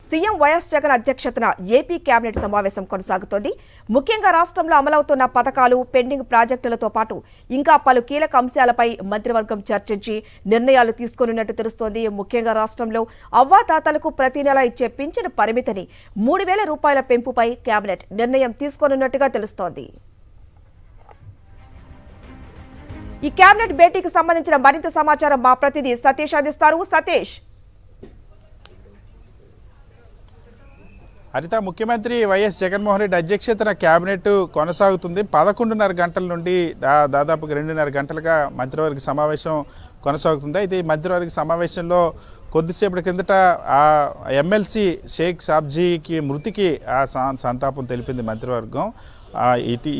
CM YS Jagan అధ్యక్షతన AP cabinet సమావేశం కొనసాగుతోంది. ముఖ్యంగా రాష్ట్రంలో అమలవుతున్న పథకాలు, పెండింగ్ ప్రాజెక్టులతో పాటు ఇంకా పలు కీలక అంశాలపై మంత్రివర్గం చర్చించి నిర్ణయాలు తీసుకోనున్నట్టు తెలుస్తోంది. ముఖ్యంగా రాష్ట్రంలో అవ్వాతాతలకు ప్రతి నెల ఇచ్చే పింఛను పరిమితిని 3,000 రూపాయల పెంపుపై కేబినెట్ నిర్ణయం తీసుకోనున్నట్టుగా తెలుస్తోంది. ఈ కేబినెట్ భేటీకి సంబంధించిన మరింత సమాచారం మా ప్రతినిధి సతీష్ అందిస్తారు. సతీష్, హరిత, ముఖ్యమంత్రి వైఎస్ జగన్మోహన్ రెడ్డి అధ్యక్షతన కేబినెట్ కొనసాగుతుంది. 11:30 గంటల నుండి దాదాపుగా 2:30 గంటలుగా మంత్రివర్గ సమావేశం కొనసాగుతుంది. అయితే ఈ మంత్రివర్గ సమావేశంలో కొద్దిసేపటి కిందట ఆ ఎమ్మెల్సీ షేక్ సాబ్జీకి మృతికి సంతాపం తెలిపింది మంత్రివర్గం.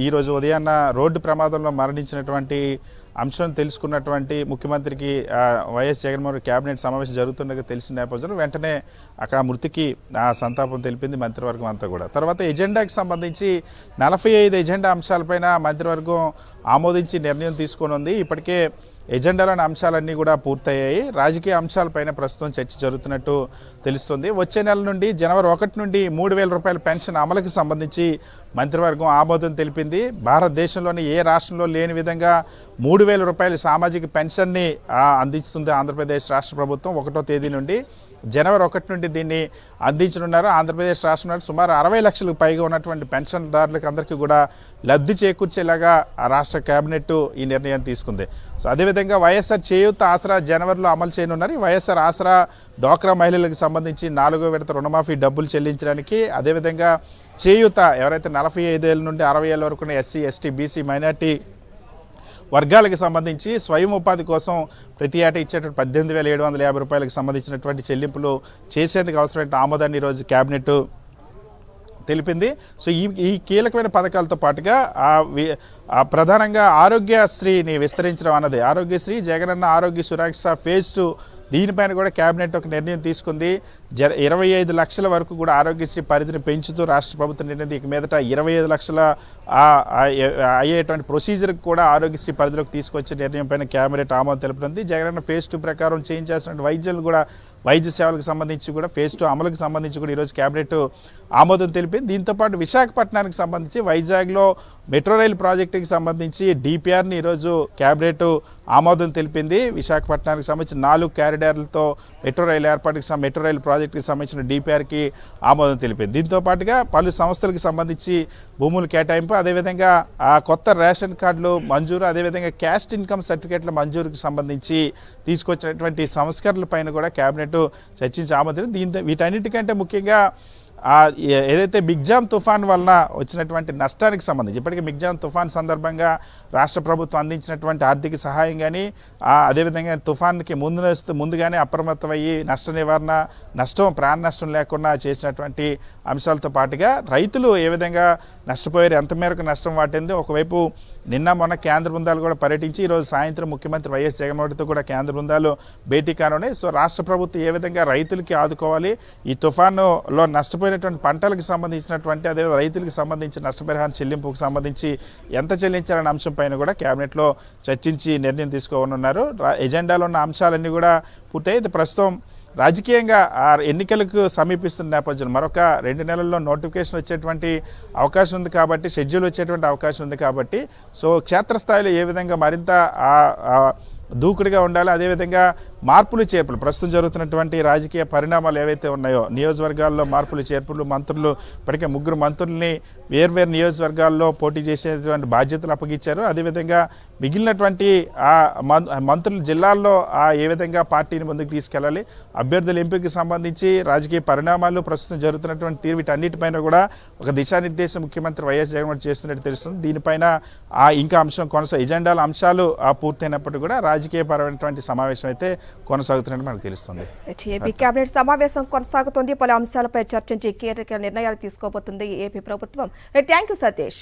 ఈరోజు ఉదయాన్న రోడ్డు ప్రమాదంలో మరణించినటువంటి అంశం తెలుసుకున్నటువంటి ముఖ్యమంత్రికి వైఎస్ జగన్మోహన్ రెడ్డి కేబినెట్ సమావేశం జరుగుతుండగా తెలిసిన నేపథ్యంలో వెంటనే అక్కడ మృతికి సంతాపం తెలిపింది మంత్రివర్గం అంతా కూడా. తర్వాత ఎజెండాకి సంబంధించి 45 ఎజెండా అంశాలపైన మంత్రివర్గం ఆమోదించి నిర్ణయం తీసుకొని ఉంది. ఇప్పటికే ఎజెండాలోని అంశాలన్నీ కూడా పూర్తయ్యాయి. రాజకీయ అంశాలపైన ప్రస్తుతం చర్చ జరుగుతున్నట్టు తెలుస్తుంది. వచ్చే నెల నుండి జనవరి 1 నుండి 3,000 రూపాయల పెన్షన్ అమలుకి సంబంధించి మంత్రివర్గం ఆమోదం తెలిపింది. భారతదేశంలోని ఏ రాష్ట్రంలో లేని విధంగా 3,000 రూపాయల సామాజిక పెన్షన్ని అందిస్తుంది ఆంధ్రప్రదేశ్ రాష్ట్ర ప్రభుత్వం. 1వ తేదీ నుండి జనవరి 1 నుండి దీన్ని అందించనున్నారు. ఆంధ్రప్రదేశ్ రాష్ట్రంలో సుమారు 60 లక్షలకు పైగా ఉన్నటువంటి పెన్షన్దారులకు అందరికీ కూడా లబ్ధి చేకూర్చేలాగా ఆ రాష్ట్ర కేబినెట్ ఈ నిర్ణయం తీసుకుంది. సో అదేవిధంగా వైఎస్ఆర్ చేయూత ఆసరా జనవరిలో అమలు చేయనున్నారు. ఈ వైఎస్ఆర్ ఆసరా డ్వాక్రా మహిళలకు సంబంధించి 4వ విడత రుణమాఫీ డబ్బులు చెల్లించడానికి, అదేవిధంగా చేయూత ఎవరైతే 45 ఏళ్ళ నుండి 60 ఏళ్ళ వరకు ఎస్సీ, ఎస్టీ, బీసీ, మైనార్టీ వర్గాలకు సంబంధించి స్వయం ఉపాధి కోసం ప్రతి ఏటా ఇచ్చేటువంటి 18,750 రూపాయలకు సంబంధించినటువంటి చెల్లింపులు చేసేందుకు అవసరమైన ఆమోదాన్ని ఈరోజు కేబినెట్ తెలిపింది. సో ఈ కీలకమైన పథకాలతో పాటుగా ప్రధానంగా ఆరోగ్యశ్రీని విస్తరించడం అన్నది, ఆరోగ్యశ్రీ, జగనన్న ఆరోగ్య సురక్ష ఫేజ్ 2 దీనిపైన కూడా కేబినెట్ ఒక నిర్ణయం తీసుకుంది. 25 లక్షల వరకు కూడా ఆరోగ్యశ్రీ పరిధిని పెంచుతూ రాష్ట్ర ప్రభుత్వం నిర్ణయం. ఇక మీదట 25 లక్షల అయ్యేటువంటి ప్రొసీజర్కి కూడా ఆరోగ్యశ్రీ పరిధిలోకి తీసుకొచ్చే నిర్ణయం పైన కేబినెట్ ఆమోదం తెలుపుతుంది. జగనన్న ఫేజ్ 2 ప్రకారం చేయించాల్సిన వైద్యులు కూడా, వైద్య సేవలకు సంబంధించి కూడా ఫేజ్ 2 అమలుకు సంబంధించి కూడా ఈరోజు కేబినెట్ ఆమోదం తెలిపింది. దీంతోపాటు విశాఖపట్నానికి సంబంధించి వైజాగ్లో మెట్రో రైలు ప్రాజెక్టుకి సంబంధించి డిపిఆర్ని ఈరోజు కేబినెట్ ఆమోదం తెలిపింది. విశాఖపట్నానికి సంబంధించి 4 క్యారిడార్లతో మెట్రో రైలు ప్రాజెక్టుకి సంబంధించిన డిపిఆర్కి ఆమోదం తెలిపింది. దీంతో పాటుగా పలు సంస్థలకు సంబంధించి భూములు కేటాయింపు, అదేవిధంగా కొత్త రేషన్ కార్డులు మంజూరు, అదేవిధంగా క్యాస్ట్ ఇన్కమ్ సర్టిఫికేట్ల మంజూరుకి సంబంధించి తీసుకొచ్చినటువంటి సంస్కరణలపైన కూడా కేబినెట్ చర్చించి ఆమోదం. వీటన్నిటికంటే ముఖ్యంగా ఏదైతే మిగ్జామ్ తుఫాన్ వలన వచ్చినటువంటి నష్టానికి సంబంధించి ఇప్పటికీ మిగ్జామ్ తుఫాన్ సందర్భంగా రాష్ట్ర ప్రభుత్వం అందించినటువంటి ఆర్థిక సహాయం కానీ, అదేవిధంగా తుఫాన్కి ముందుగానే అప్రమత్తమయ్యి నష్ట నివారణ, ప్రాణ నష్టం లేకుండా చేసినటువంటి అంశాలతో పాటుగా రైతులు ఏ విధంగా నష్టపోయారు, ఎంత మేరకు నష్టం వాటింది. ఒకవైపు నిన్న మొన్న కేంద్ర బృందాలు కూడా పర్యటించి ఈరోజు సాయంత్రం ముఖ్యమంత్రి వైఎస్ జగన్మోహన్ రెడ్డితో కూడా కేంద్ర బృందాలు భేటీ కానున్నాయి. సో రాష్ట్ర ప్రభుత్వం ఏ విధంగా రైతులకి ఆదుకోవాలి, ఈ తుఫానులో నష్టపోయినటువంటి పంటలకు సంబంధించినటువంటి, అదే రైతులకు సంబంధించి నష్టపరిహారం చెల్లింపుకు సంబంధించి ఎంత చెల్లించాలనే అంశం పైన కూడా కేబినెట్లో చర్చించి నిర్ణయం తీసుకోనున్నారు. ఎజెండాలో ఉన్న అంశాలన్నీ కూడా పూర్తయి ప్రస్తుతం రాజకీయంగా ఎన్నికలకు సమీపిస్తున్న నేపథ్యంలో మరొక 2 నెలల్లో నోటిఫికేషన్ వచ్చేటువంటి అవకాశం ఉంది కాబట్టి, షెడ్యూల్ వచ్చేటువంటి అవకాశం ఉంది కాబట్టి, సో క్షేత్రస్థాయిలో ఏ విధంగా మరింత దూకుడుగా ఉండాలి, అదేవిధంగా మార్పులు చేర్పులు ప్రస్తుతం జరుగుతున్నటువంటి రాజకీయ పరిణామాలు ఏవైతే ఉన్నాయో, నియోజకవర్గాల్లో మార్పులు చేర్పులు, మంత్రులు ఇప్పటికే 3 మంత్రుల్ని వేర్వేరు నియోజకవర్గాల్లో పోటీ చేసేటువంటి బాధ్యతలు అప్పగించారు. అదేవిధంగా మిగిలినటువంటి మంత్రులు జిల్లాల్లో ఏ విధంగా పార్టీని ముందుకు తీసుకెళ్ళాలి, అభ్యర్థుల ఎంపికకి సంబంధించి రాజకీయ పరిణామాలు ప్రస్తుతం జరుగుతున్నటువంటి తీరు, వీటన్నిటిపైన కూడా ఒక దిశానిర్దేశం ముఖ్యమంత్రి వైఎస్ జగన్మోహన్ చేస్తున్నట్టు తెలుస్తుంది. దీనిపైన ఇంకా అంశం ఎజెండాల అంశాలు పూర్తయినప్పటికీ కూడా రాజకీయపరమైనటువంటి సమావేశం అయితే కొనసాగుతున్నట్టు మనకు తెలుస్తుంది. ఏపీ కేబినెట్ సమావేశం కొనసాగుతుంది. పలు అంశాలపై చర్చించి కీలక నిర్ణయాలు తీసుకోబోతుంది ఏపీ ప్రభుత్వం. Thank you Satish.